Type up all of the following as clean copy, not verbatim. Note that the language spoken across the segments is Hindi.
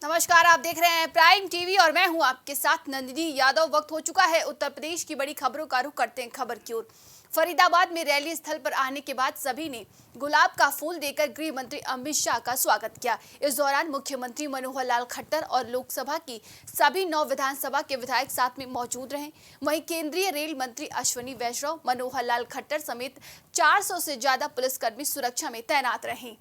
नमस्कार, आप देख रहे हैं प्राइम टीवी और मैं हूं आपके साथ नंदिनी यादव। वक्त हो चुका है उत्तर प्रदेश की बड़ी खबरों का रुख करते हैं खबर की ओर। फरीदाबाद में रैली स्थल पर आने के बाद सभी ने गुलाब का फूल देकर गृह मंत्री अमित शाह का स्वागत किया। इस दौरान मुख्यमंत्री मनोहर लाल खट्टर और लोकसभा की सभी 9 विधानसभा के विधायक साथ में मौजूद रहे। वहीं केंद्रीय रेल मंत्री अश्विनी वैष्णव, मनोहर लाल खट्टर समेत 400 से ज्यादा पुलिसकर्मी सुरक्षा में तैनात रहे।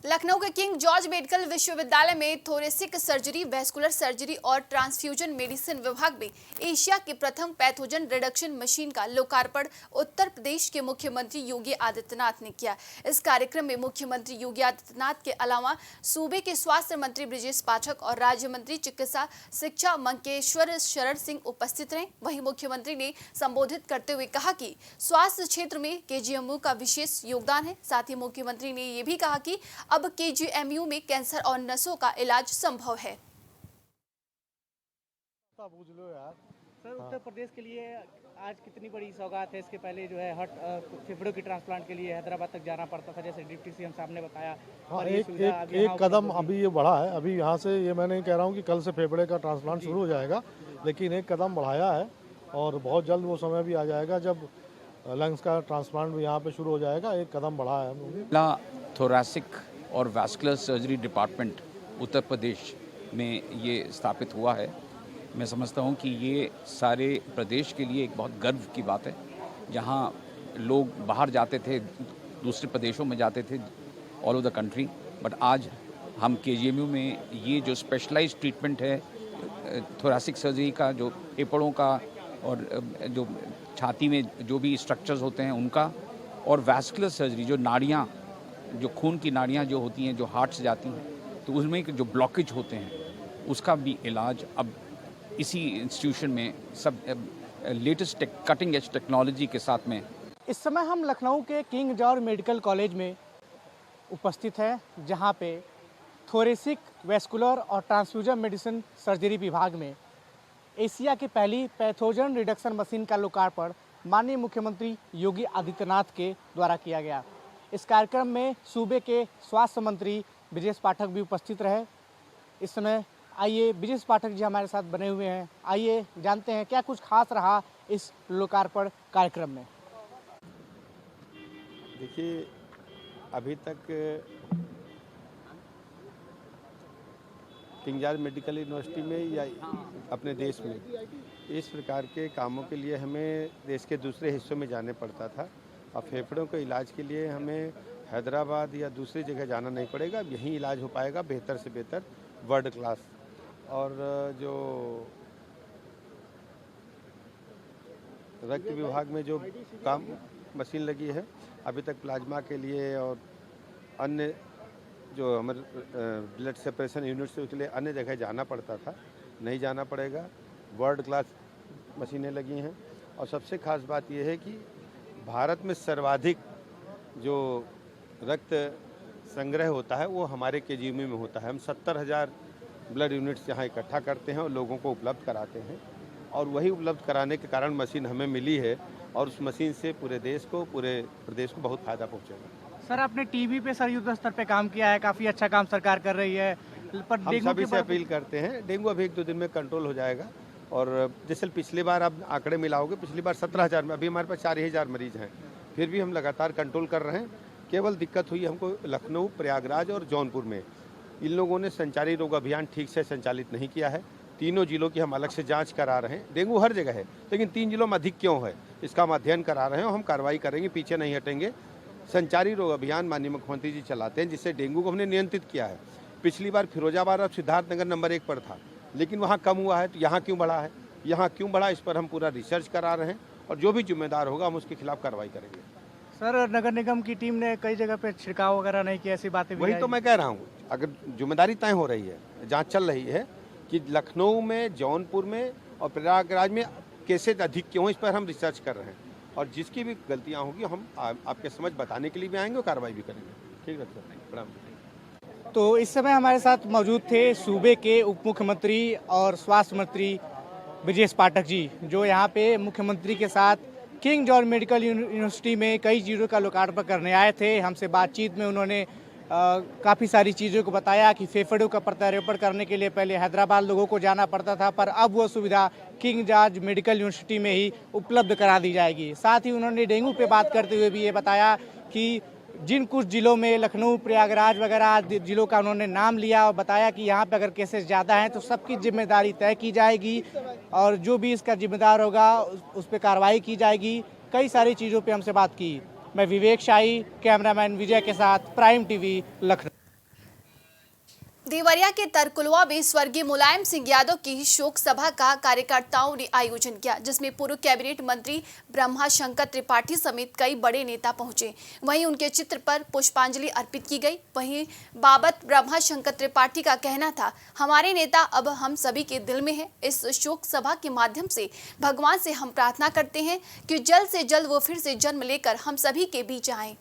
लखनऊ के किंग जॉर्ज मेडिकल विश्वविद्यालय में थोरेसिक सर्जरी, वैस्कुलर सर्जरी और ट्रांसफ्यूजन मेडिसिन विभाग में एशिया के प्रथम पैथोजन रिडक्शन मशीन का लोकार्पण उत्तर प्रदेश के मुख्यमंत्री योगी आदित्यनाथ ने किया। इस कार्यक्रम में मुख्यमंत्री योगी आदित्यनाथ के अलावा सूबे के स्वास्थ्य मंत्री ब्रजेश पाठक और राज्य मंत्री चिकित्सा शिक्षा मंकेश्वर शरण सिंह उपस्थित रहे। वहीं मुख्यमंत्री ने संबोधित करते हुए कहा कि स्वास्थ्य क्षेत्र में केजीएमयू का विशेष योगदान है। साथ ही मुख्यमंत्री ने ये भी कहा कि अब केजीएमयू में कैंसर और नसों का इलाज संभव है। पूछ लो यार। सर, उत्तर प्रदेश के लिए आज कितनी बड़ी सौगात है। इसके पहले जो है फेफड़ों की ट्रांसप्लांट के लिए हैदराबाद तक जाना पड़ता था, जैसे डिप्टी सीएम साहब ने बताया। हाँ, एक कदम अभी ये बढ़ा है। अभी यहाँ से ये मैं नहीं कह रहा हूँ कि कल से फेफड़े का ट्रांसप्लांट शुरू हो जाएगा, लेकिन एक कदम बढ़ाया है और बहुत जल्द वो समय भी आ जाएगा जब लंग्स का ट्रांसप्लांट भी यहाँ पे शुरू हो जाएगा। एक कदम बढ़ा है हम लोग। थोरेसिक और vascular surgery department Uttar Pradesh में ये स्थापित हुआ है। मैं समझता हूँ कि ये सारे प्रदेश के लिए एक बहुत गर्व की बात है। जहाँ लोग बाहर जाते थे, दूसरे प्रदेशों में जाते थे all over the country, but आज हम केजीएमयू में ये जो स्पेशलाइज्ड ट्रीटमेंट है थोरेसिक सर्जरी का, जो फेफड़ों का और जो छाती में जो भी स्ट्रक्चर्स होते हैं उनका, और वैस्कुलर सर्जरी जो नाड़ियाँ, जो खून की नाड़ियाँ जो होती हैं, जो हार्ट से जाती हैं, तो उसमें जो ब्लॉकेज होते हैं उसका भी इलाज अब इसी इंस्टीट्यूशन में सब लेटेस्ट कटिंग एज टेक्नोलॉजी के साथ में। इस समय हम लखनऊ के किंग जॉर्ज मेडिकल कॉलेज में उपस्थित हैं, जहां पे थोरेसिक, वैस्कुलर और ट्रांसफ्यूजन मेडिसिन सर्जरी विभाग में एशिया की पहली पैथोजन रिडक्शन मशीन का लोकार्पण माननीय मुख्यमंत्री योगी आदित्यनाथ के द्वारा किया गया। इस कार्यक्रम में सूबे के स्वास्थ्य मंत्री ब्रजेश पाठक भी उपस्थित रहे। इस समय आइए ब्रजेश पाठक जी हमारे साथ बने हुए हैं, आइए जानते हैं क्या कुछ खास रहा इस लोकार्पण कार्यक्रम में। देखिए, अभी तक किंग जॉर्ज मेडिकल यूनिवर्सिटी में या अपने देश में इस प्रकार के कामों के लिए हमें देश के दूसरे हिस्सों में जाने पड़ता था। और फेफड़ों के इलाज के लिए हमें हैदराबाद या दूसरी जगह जाना नहीं पड़ेगा, यहीं इलाज हो पाएगा बेहतर से बेहतर, वर्ल्ड क्लास। और जो रक्त विभाग में जो काम मशीन लगी है, अभी तक प्लाज्मा के लिए और अन्य जो हमारे ब्लड सेपरेशन यूनिट्स के लिए अन्य जगह जाना पड़ता था, नहीं जाना पड़ेगा। वर्ल्ड क्लास मशीनें लगी हैं। और सबसे खास बात यह है कि भारत में सर्वाधिक जो रक्त संग्रह होता है वो हमारे केजीएमयू में होता है। हम 70,000 ब्लड यूनिट्स यहाँ इकट्ठा करते हैं और लोगों को उपलब्ध कराते हैं, और वही उपलब्ध कराने के कारण मशीन हमें मिली है, और उस मशीन से पूरे देश को, पूरे प्रदेश को बहुत फ़ायदा पहुँचेगा। सर, आपने टीवी पे सर युद्ध स्तर पे काम किया है, काफ़ी अच्छा काम सरकार कर रही है, पर हम सभी से अपील करते हैं, डेंगू अभी 1-2 दिन में कंट्रोल हो जाएगा। और जैसे पिछली बार आप आंकड़े मिलाओगे, पिछली बार 17,000 में, अभी हमारे पास 4,000 मरीज हैं, फिर भी हम लगातार कंट्रोल कर रहे हैं। केवल दिक्कत हुई हमको लखनऊ, प्रयागराज और जौनपुर में। इन लोगों ने संचारी रोग अभियान ठीक से संचालित नहीं किया है। तीनों जिलों की हम अलग से जांच करा रहे हैं। डेंगू हर जगह है, लेकिन 3 जिलों में अधिक क्यों है, इसका हम अध्ययन करा रहे हैं और हम कार्रवाई करेंगे, पीछे नहीं हटेंगे। संचारी रोग अभियान माननीय मुख्यमंत्री जी चलाते हैं, जिससे डेंगू को हमने नियंत्रित किया है। पिछली बार फिरोजाबाद और सिद्धार्थनगर नंबर 1 पर था, लेकिन वहाँ कम हुआ है, तो यहाँ क्यों बढ़ा है, यहाँ क्यों बढ़ा, इस पर हम पूरा रिसर्च करा रहे हैं, और जो भी जिम्मेदार होगा हम उसके खिलाफ कार्रवाई करेंगे। सर, नगर निगम की टीम ने कई जगह पे छिड़काव वगैरह नहीं किया, ऐसी बातें भी वही तो मैं कह रहा हूँ। अगर जिम्मेदारी तय हो रही है, जांच चल रही है कि लखनऊ में, जौनपुर में और प्रयागराज में केसेज अधिक क्यों, इस पर हम रिसर्च कर रहे हैं, और जिसकी भी गलतियाँ होगी हम आपके समझ बताने के लिए भी आएंगे और कार्रवाई भी करेंगे। ठीक है सर, प्रणाम। तो इस समय हमारे साथ मौजूद थे सूबे के उप मुख्यमंत्री और स्वास्थ्य मंत्री ब्रजेश पाठक जी, जो यहाँ पे मुख्यमंत्री के साथ किंग जॉर्ज मेडिकल यूनिवर्सिटी में कई चीज़ों का लोकार्पण करने आए थे। हमसे बातचीत में उन्होंने काफ़ी सारी चीज़ों को बताया कि फेफड़ों का प्रत्यारोपण करने के लिए पहले हैदराबाद लोगों को जाना पड़ता था, पर अब वो सुविधा किंग जॉर्ज मेडिकल यूनिवर्सिटी में ही उपलब्ध करा दी जाएगी। साथ ही उन्होंने डेंगू पे बात करते हुए भी ये बताया कि जिन कुछ जिलों में लखनऊ, प्रयागराज वगैरह जिलों का उन्होंने नाम लिया और बताया कि यहाँ पे अगर केसेस ज़्यादा हैं तो सबकी जिम्मेदारी तय की जाएगी और जो भी इसका जिम्मेदार होगा उस पर कार्रवाई की जाएगी। कई सारी चीज़ों पे हमसे बात की। मैं विवेक शाही, कैमरामैन विजय के साथ, प्राइम टीवी, लखनऊ। देवरिया के तरकुलवा में स्वर्गीय मुलायम सिंह यादव की शोक सभा का कार्यकर्ताओं ने आयोजन किया, जिसमें पूर्व कैबिनेट मंत्री ब्रह्मा शंकर त्रिपाठी समेत कई बड़े नेता पहुंचे। वहीं उनके चित्र पर पुष्पांजलि अर्पित की गई। वहीं बाबत ब्रह्मा शंकर त्रिपाठी का कहना था, हमारे नेता अब हम सभी के दिल में है। इस शोक सभा के माध्यम से भगवान से हम प्रार्थना करते हैं कि जल्द से जल्द वो फिर से जन्म लेकर हम सभी के बीच आए।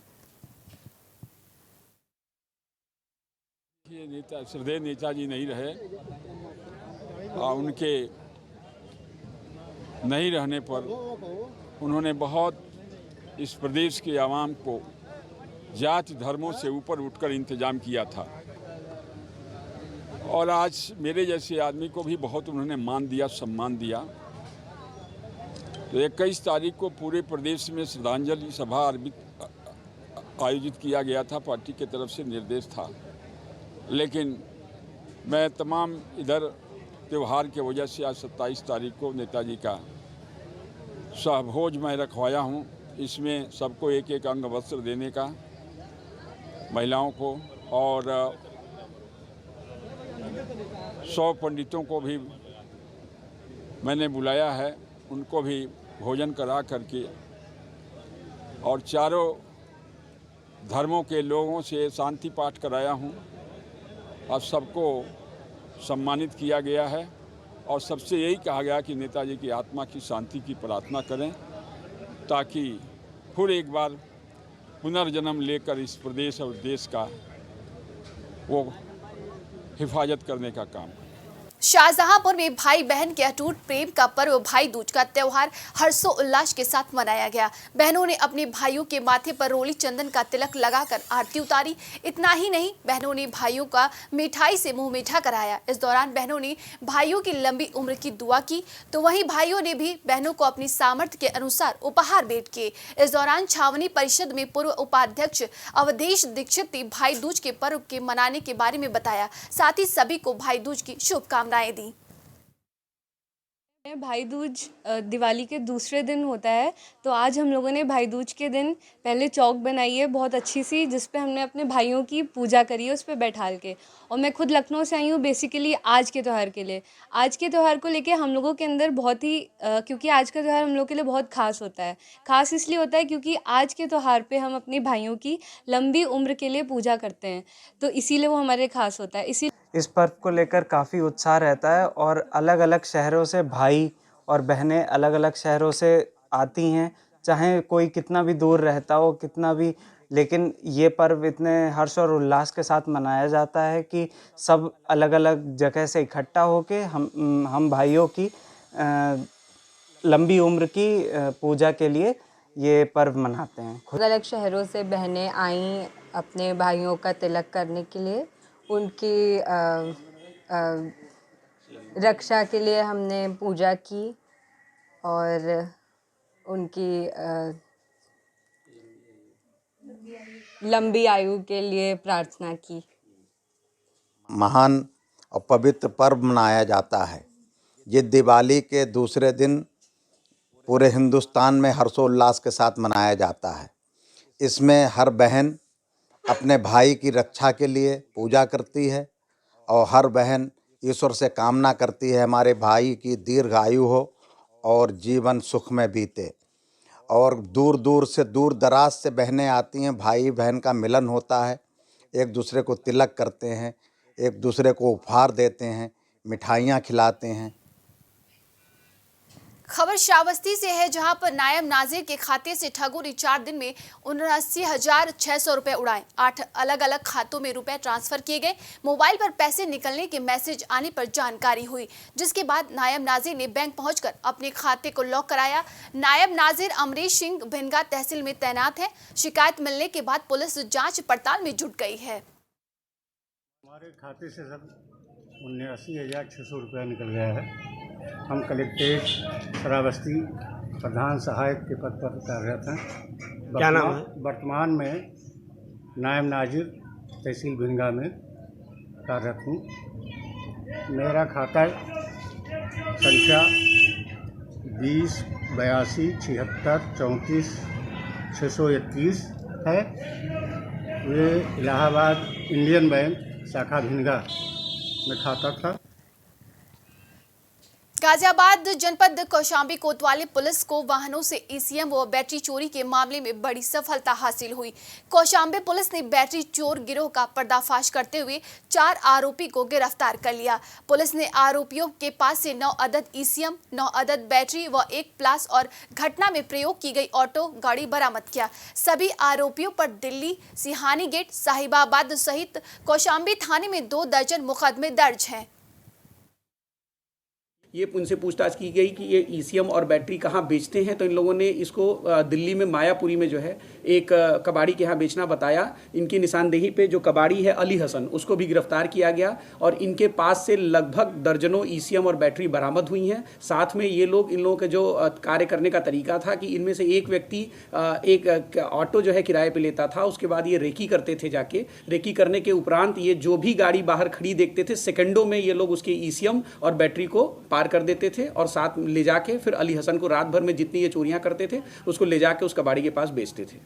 ये नेता श्रद्धेय नेताजी नहीं रहे और उनके नहीं रहने पर उन्होंने बहुत इस प्रदेश के आवाम को जाति धर्मों से ऊपर उठकर इंतजाम किया था और आज मेरे जैसे आदमी को भी बहुत उन्होंने मान दिया, सम्मान दिया। तो 21 तारीख को पूरे प्रदेश में श्रद्धांजलि सभा आयोजित किया गया था। पार्टी की तरफ से निर्देश था, लेकिन मैं तमाम इधर त्यौहार के वजह से आज 27 तारीख को नेताजी का सहभोज मैं रखवाया हूँ। इसमें सबको एक एक अंग वस्त्र देने का, महिलाओं को, और 100 पंडितों को भी मैंने बुलाया है, उनको भी भोजन करा करके, और चारों धर्मों के लोगों से शांति पाठ कराया हूँ। अब सबको सम्मानित किया गया है और सबसे यही कहा गया कि नेताजी की आत्मा की शांति की प्रार्थना करें, ताकि फिर एक बार पुनर्जन्म लेकर इस प्रदेश और देश का वो हिफाजत करने का काम। शाहजहांपुर में भाई बहन के अटूट प्रेम का पर्व भाई दूज का त्योहार हर्षोल्लास के साथ मनाया गया। बहनों ने अपने भाइयों के माथे पर रोली चंदन का तिलक लगाकर आरती उतारी। इतना ही नहीं, बहनों ने भाइयों का मिठाई से मुंह मीठा कराया। इस दौरान बहनों ने भाइयों की लंबी उम्र की दुआ की, तो वहीं भाइयों ने भी बहनों को अपनी सामर्थ्य के अनुसार उपहार भेंट किए। इस दौरान छावनी परिषद में पूर्व उपाध्यक्ष अवधेश दीक्षित ने भाई दूज के पर्व के मनाने के बारे में बताया। साथ ही सभी को भाई दूज की शुभकामनाएं दी। भाई दूज दिवाली के दूसरे दिन होता है, तो आज हम लोगों ने भाई दूज के दिन पहले चौक बनाई है बहुत अच्छी सी, जिस पे हमने अपने भाइयों की पूजा करी है उस पे बैठाल के। और मैं खुद लखनऊ से आई हूँ बेसिकली आज के त्यौहार के लिए। आज के त्यौहार को लेके हम लोगों के अंदर बहुत ही क्योंकि आज का त्यौहार हम लोग के लिए बहुत खास होता है। खास इसलिए होता है क्योंकि आज के त्यौहार पे हम अपने भाइयों की लंबी उम्र के लिए पूजा करते हैं, तो इसीलिए वो हमारे खास होता है। इस पर्व को लेकर काफ़ी उत्साह रहता है और अलग अलग शहरों से भाई और बहनें अलग अलग शहरों से आती हैं, चाहे कोई कितना भी दूर रहता हो, कितना भी, लेकिन ये पर्व इतने हर्ष और उल्लास के साथ मनाया जाता है कि सब अलग अलग जगह से इकट्ठा होके हम भाइयों की लंबी उम्र की पूजा के लिए ये पर्व मनाते हैं। अलग अलग शहरों से बहनें आईं अपने भाइयों का तिलक करने के लिए। उनकी रक्षा के लिए हमने पूजा की और उनकी लंबी आयु के लिए प्रार्थना की। महान और पवित्र पर्व मनाया जाता है। ये दिवाली के दूसरे दिन पूरे हिंदुस्तान में हर्षोल्लास के साथ मनाया जाता है। इसमें हर बहन अपने भाई की रक्षा के लिए पूजा करती है और हर बहन ईश्वर से कामना करती है हमारे भाई की दीर्घ आयु हो और जीवन सुख में बीते। और दूर दूर से, दूर दराज से बहनें आती हैं, भाई बहन का मिलन होता है, एक दूसरे को तिलक करते हैं, एक दूसरे को उपहार देते हैं, मिठाइयाँ खिलाते हैं। खबर श्रावस्ती से है, जहां पर नायब नाजिर के खाते से ठगों ने 4 दिन में 79,600 रुपए उड़ाए। 8 अलग अलग खातों में रुपए ट्रांसफर किए गए। मोबाइल पर पैसे निकलने के मैसेज आने पर जानकारी हुई, जिसके बाद नायब नाजिर ने बैंक पहुंचकर अपने खाते को लॉक कराया। नायब नाजिर अमरीश सिंह भिनगा तहसील में तैनात है। शिकायत मिलने के बाद पुलिस जांच पड़ताल में जुट गई है। हमारे खाते से सब 79,600 रुपया निकल गया है। हम कलेक्ट्रेट श्रावस्ती प्रधान सहायक के पद पर कार्यरत हैं। क्या नाम है? वर्तमान में नायब नाजिर तहसील भिनगा में कार्यरत हूँ। मेरा खाता संख्या 20 82 76 34 631 है। ये इलाहाबाद इंडियन बैंक शाखा भिनगा में खाता था। गाजियाबाद जनपद कौशाम्बी कोतवाली पुलिस को वाहनों से ईसीएम व बैटरी चोरी के मामले में बड़ी सफलता हासिल हुई। कौशाम्बी पुलिस ने बैटरी चोर गिरोह का पर्दाफाश करते हुए 4 आरोपी को गिरफ्तार कर लिया। पुलिस ने आरोपियों के पास से 9 अदद ईसीएम, 9 अदद बैटरी व 1 प्लास और घटना में प्रयोग की गई ऑटो गाड़ी बरामद किया। सभी आरोपियों पर दिल्ली, सिहानी गेट, साहिबाबाद सहित कौशाम्बी थाने में 2 दर्जन मुकदमे दर्ज हैं। ये उनसे पूछताछ की गई कि ये ईसीएम और बैटरी कहाँ बेचते हैं, तो इन लोगों ने इसको दिल्ली में मायापुरी में जो है एक कबाड़ी के यहाँ बेचना बताया। इनकी निशानदेही पे जो कबाड़ी है अली हसन, उसको भी गिरफ्तार किया गया और इनके पास से लगभग दर्जनों ईसीएम और बैटरी बरामद हुई हैं। साथ में ये लोग, इन लोगों के जो कार्य करने का तरीका था कि इनमें से एक व्यक्ति एक ऑटो जो है किराए पर लेता था, उसके बाद ये रेकी करते थे। जाके रेकी करने के उपरांत ये जो भी गाड़ी बाहर खड़ी देखते थे, सेकंडों में ये लोग उसके ईसीएम और बैटरी को पार कर देते थे और साथ ले जाके फिर अली हसन को रात भर में जितनी ये चोरियां करते थे उसको ले जाके उस कबाड़ी के पास बेचते थे।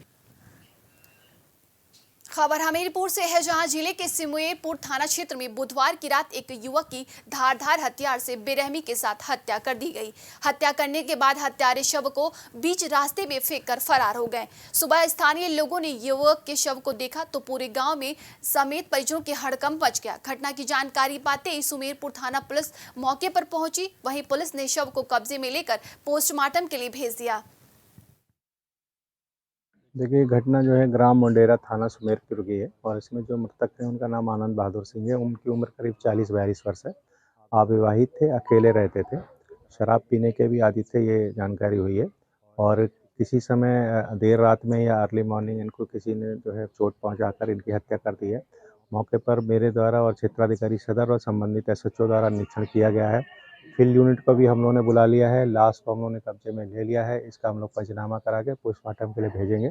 खबर हमीरपुर से है, जहां जिले के सिमुएरपुर थाना क्षेत्र में बुधवार की रात एक युवक की धारदार हथियार से बेरहमी के साथ हत्या कर दी गई। हत्या करने के बाद हत्यारे शव को बीच रास्ते में फेंककर फरार हो गए। सुबह स्थानीय लोगों ने युवक के शव को देखा तो पूरे गांव में समेत परिजनों के हड़कंप मच गया। घटना की जानकारी पाते ही सुमेरपुर थाना पुलिस मौके पर पहुंची। वहीं पुलिस ने शव को कब्जे में लेकर पोस्टमार्टम के लिए भेज दिया। देखिए, घटना जो है ग्राम मुंडेरा थाना सुमेरपुर की है और इसमें जो मृतक है उनका नाम आनंद बहादुर सिंह है। उनकी उम्र करीब 40-42 वर्ष है। अविवाहित थे, अकेले रहते थे, शराब पीने के भी आदी थे, ये जानकारी हुई है। और किसी समय देर रात में या अर्ली मॉर्निंग इनको किसी ने जो है चोट पहुंचाकर इनकी हत्या कर दी है। मौके पर मेरे द्वारा और क्षेत्राधिकारी सदर और संबंधित एसएचओ द्वारा निरीक्षण किया गया है। फील्ड यूनिट को भी हम लोगों ने बुला लिया है। लाश को हम लोगों ने कब्जे में ले लिया है। इसका हम लोग पंचनामा करा के पोस्टमार्टम के लिए भेजेंगे।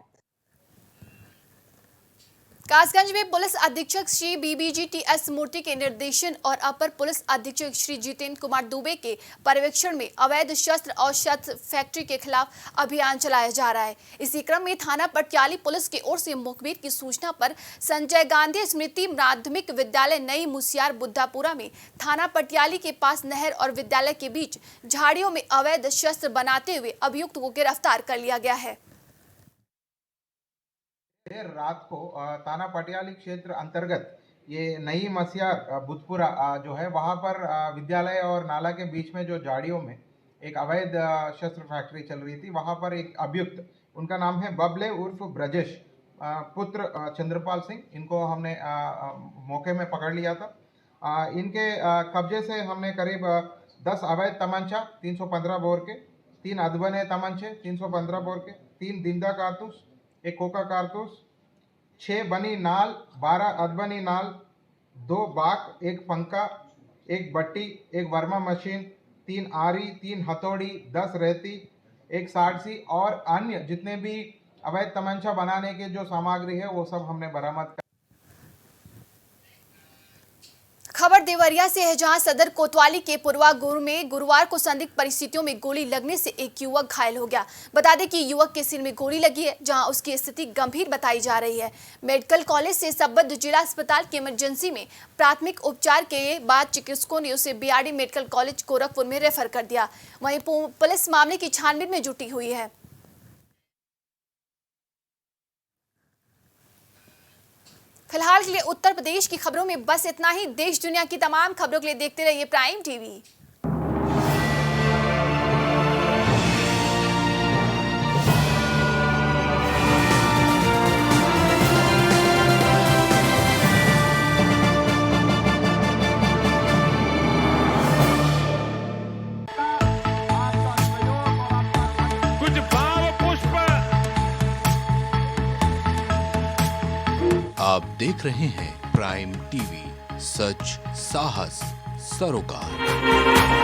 कासगंज में पुलिस अधीक्षक श्री BBG-TS मूर्ति के निर्देशन और अपर पुलिस अधीक्षक श्री जितेंद्र कुमार दुबे के पर्यवेक्षण में अवैध शस्त्र और शस्त्र फैक्ट्री के खिलाफ अभियान चलाया जा रहा है। इसी क्रम में थाना पटियाली पुलिस की ओर से मुखबिर की सूचना पर संजय गांधी स्मृति माध्यमिक विद्यालय नई मुसियार बुद्धापुरा में थाना पटियाली के पास नहर और विद्यालय के बीच झाड़ियों में अवैध शस्त्र बनाते हुए अभियुक्त को गिरफ्तार कर लिया गया है। देर रात को थाना पटियाली क्षेत्र अंतर्गत ये नई मसियार बुद्धपुरा जो है, वहाँ पर विद्यालय और नाला के बीच में जो झाड़ियों में एक अवैध शस्त्र फैक्ट्री चल रही थी। वहाँ पर एक अभियुक्त, उनका नाम है बबले उर्फ ब्रजेश पुत्र चंद्रपाल सिंह, इनको हमने मौके में पकड़ लिया था। इनके कब्जे से हमने करीब 10 अवैध तमंचा 315 बोर के, 3 अदबने तमंचे 315 बोर के, 3 जिंदा कारतूस, एक कोका कारतूस, 6 बनी नाल, 12 अदबनी नाल, 2 बाक, 1 पंखा, 1 बट्टी, 1 वर्मा मशीन, 3 आरी, 3 हथौड़ी, 10 रेती, 1 साड़सी और अन्य जितने भी अवैध तमंचा बनाने के जो सामग्री है वो सब हमने बरामद कर। खबर देवरिया से है, जहां सदर कोतवाली के पुरवा गुर में गुरुवार को संदिग्ध परिस्थितियों में गोली लगने से एक युवक घायल हो गया। बता दें कि युवक के सिर में गोली लगी है, जहां उसकी स्थिति गंभीर बताई जा रही है। मेडिकल कॉलेज से संबद्ध जिला अस्पताल की इमरजेंसी में प्राथमिक उपचार के बाद चिकित्सकों ने उसे बीआरडी मेडिकल कॉलेज गोरखपुर में रेफर कर दिया। वहीं पुलिस मामले की छानबीन में जुटी हुई है। फिलहाल के लिए उत्तर प्रदेश की खबरों में बस इतना ही। देश दुनिया की तमाम खबरों के लिए देखते रहिए प्राइम टीवी। आप देख रहे हैं प्राइम टीवी, सच साहस सरोकार।